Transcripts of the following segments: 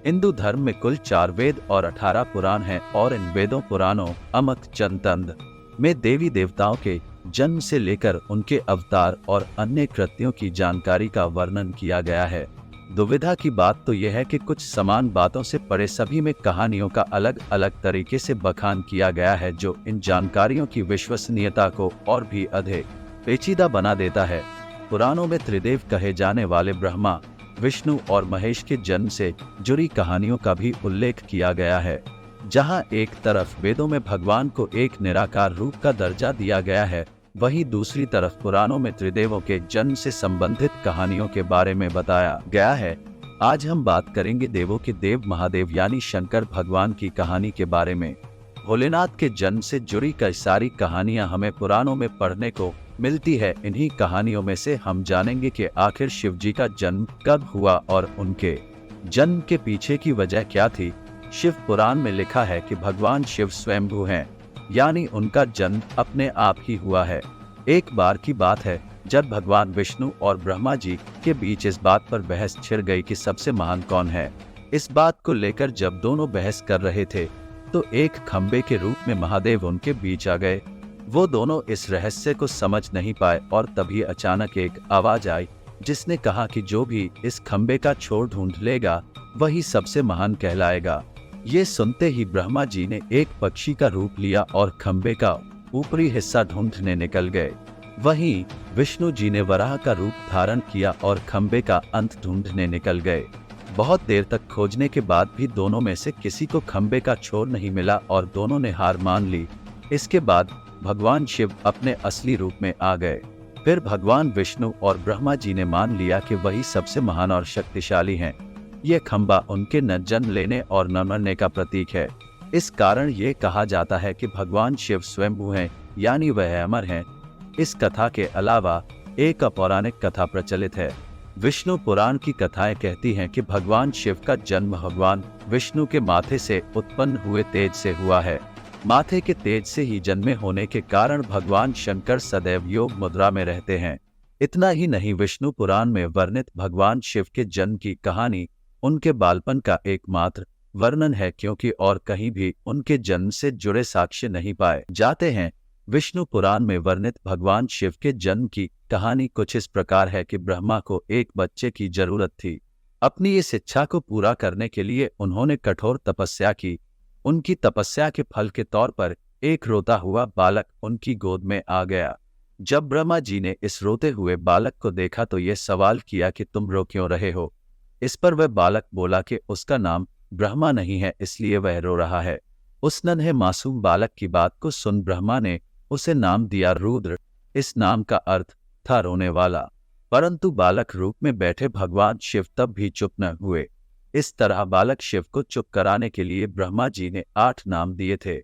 हिंदू धर्म में कुल 4 वेद और 18 पुराण हैं और इन वेदों पुराणों अमक चंतंद में देवी देवताओं के जन्म से लेकर उनके अवतार और अन्य कृत्यों की जानकारी का वर्णन किया गया है। दुविधा की बात तो यह है कि कुछ समान बातों से परे सभी में कहानियों का अलग अलग तरीके से बखान किया गया है, जो इन जानकारियों की विश्वसनीयता को और भी अधिक पेचीदा बना देता है। पुराणों में त्रिदेव कहे जाने वाले ब्रह्मा, विष्णु और महेश के जन्म से जुड़ी कहानियों का भी उल्लेख किया गया है। जहां एक तरफ वेदों में भगवान को एक निराकार रूप का दर्जा दिया गया है, वहीं दूसरी तरफ पुराणों में त्रिदेवों के जन्म से संबंधित कहानियों के बारे में बताया गया है। आज हम बात करेंगे देवों के देव महादेव यानी शंकर भगवान की कहानी के बारे में। भोलेनाथ के जन्म से जुड़ी कई सारी कहानियां हमें पुराणों में पढ़ने को मिलती है। इन्हीं कहानियों में से हम जानेंगे कि आखिर शिव जी का जन्म कब हुआ और उनके जन्म के पीछे की वजह क्या थी। शिव पुराण में लिखा है कि भगवान शिव स्वयंभू हैं, यानी उनका जन्म अपने आप ही हुआ है। एक बार की बात है जब भगवान विष्णु और ब्रह्मा जी के बीच इस बात पर बहस छिड़ गई कि सबसे महान कौन है। इस बात को लेकर जब दोनों बहस कर रहे थे तो एक खंबे के रूप में महादेव उनके बीच आ गए। वो दोनों इस रहस्य को समझ नहीं पाए और तभी अचानक एक आवाज आई जिसने कहा कि जो भी इस खंबे का छोर ढूंढ लेगा वही सबसे महान कहलाएगा। ये सुनते ही ब्रह्मा जी ने एक पक्षी का रूप लिया और खंबे का ऊपरी हिस्सा ढूंढने निकल गए। वहीं विष्णु जी ने वराह का रूप धारण किया और खंबे का अंत ढूंढने निकल गए। बहुत देर तक खोजने के बाद भी दोनों में से किसी को खंबे का छोर नहीं मिला और दोनों ने हार मान ली। इसके बाद भगवान शिव अपने असली रूप में आ गए। फिर भगवान विष्णु और ब्रह्मा जी ने मान लिया कि वही सबसे महान और शक्तिशाली हैं। ये खंबा उनके न जन्म लेने और न मरने का प्रतीक है। इस कारण ये कहा जाता है कि भगवान शिव स्वयंभू हैं, यानी वह अमर हैं। इस कथा के अलावा एक अपौराणिक कथा प्रचलित है। विष्णु पुराण की कथाएं कहती हैं कि भगवान शिव का जन्म भगवान विष्णु के माथे से उत्पन्न हुए तेज से हुआ है। माथे के तेज से ही जन्मे होने के कारण भगवान शंकर सदैव योग मुद्रा में रहते हैं। इतना ही नहीं, विष्णु पुराण में वर्णित भगवान शिव के जन्म की कहानी उनके बालपन का एकमात्र वर्णन है, क्योंकि और कहीं भी उनके जन्म से जुड़े साक्ष्य नहीं पाए जाते हैं। विष्णु पुराण में वर्णित भगवान शिव के जन्म की कहानी कुछ इस प्रकार है कि ब्रह्मा को एक बच्चे की जरूरत थी। अपनी इस इच्छा को पूरा करने के लिए उन्होंने कठोर तपस्या की। उनकी तपस्या के फल के तौर पर एक रोता हुआ बालक उनकी गोद में आ गया। जब ब्रह्मा जी ने इस रोते हुए बालक को देखा तो ये सवाल किया कि तुम रो क्यों रहे हो। इस पर वह बालक बोला कि उसका नाम ब्रह्मा नहीं है, इसलिए वह रो रहा है। उस नन्हे मासूम बालक की बात को सुन ब्रह्मा ने उसे नाम दिया रुद्र। इस नाम का अर्थ था रोने वाला। परंतु बालक रूप में बैठे भगवान शिव तब भी चुप न हुए। इस तरह बालक शिव को चुप कराने के लिए ब्रह्मा जी ने 8 नाम दिए थे।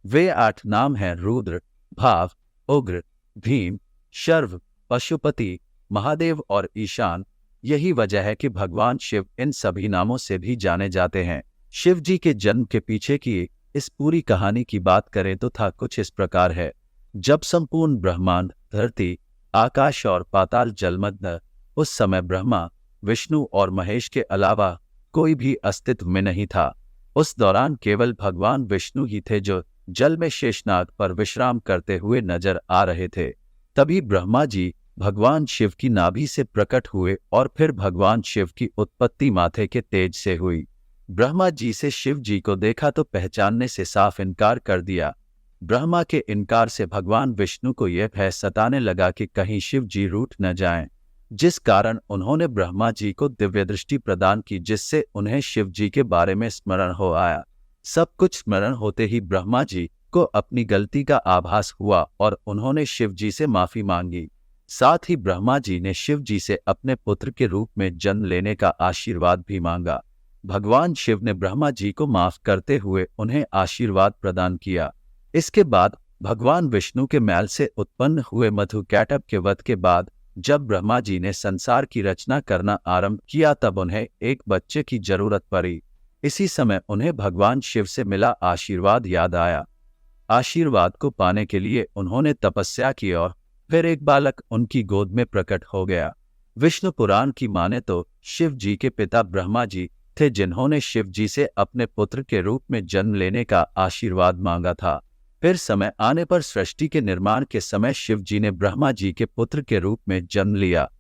वे 8 नाम हैं रुद्र, भाव, उग्र, भीम, शर्व, पशुपति, महादेव और ईशान। यही वजह है कि भगवान शिव इन सभी नामों से भी जाने जाते हैं। शिव जी के जन्म के पीछे की इस पूरी कहानी की बात करें तो था कुछ इस प्रकार है। जब संपूर्ण ब्रह्मांड, धरती, आकाश और पाताल जलमग्न, उस समय ब्रह्मा, विष्णु और महेश के अलावा कोई भी अस्तित्व में नहीं था। उस दौरान केवल भगवान विष्णु ही थे जो जल में शेषनाग पर विश्राम करते हुए नजर आ रहे थे। तभी ब्रह्मा जी भगवान शिव की नाभि से प्रकट हुए और फिर भगवान शिव की उत्पत्ति माथे के तेज से हुई। ब्रह्मा जी से शिव जी को देखा तो पहचानने से साफ इनकार कर दिया। ब्रह्मा के इनकार से भगवान विष्णु को यह भय सताने लगा कि कहीं शिव जी रूठ न जाएं, जिस कारण उन्होंने ब्रह्मा जी को दिव्य दृष्टि प्रदान की, जिससे उन्हें शिव जी के बारे में स्मरण हो आया। सब कुछ स्मरण होते ही ब्रह्मा जी को अपनी गलती का आभास हुआ और उन्होंने शिव जी से माफी मांगी। साथ ही ब्रह्मा जी ने शिव जी से अपने पुत्र के रूप में जन्म लेने का आशीर्वाद भी मांगा। भगवान शिव ने ब्रह्मा जी को माफ करते हुए उन्हें आशीर्वाद प्रदान किया। इसके बाद भगवान विष्णु के मैल से उत्पन्न हुए मधुकैटभ के वध के बाद जब ब्रह्मा जी ने संसार की रचना करना आरंभ किया तब उन्हें एक बच्चे की जरूरत पड़ी। इसी समय उन्हें भगवान शिव से मिला आशीर्वाद याद आया। आशीर्वाद को पाने के लिए उन्होंने तपस्या की और फिर एक बालक उनकी गोद में प्रकट हो गया। विष्णु पुराण की माने तो शिव जी के पिता ब्रह्मा जी थे जिन्होंने शिव जी से अपने पुत्र के रूप में जन्म लेने का आशीर्वाद मांगा था। फिर समय आने पर सृष्टि के निर्माण के समय शिव जी ने ब्रह्मा जी के पुत्र के रूप में जन्म लिया।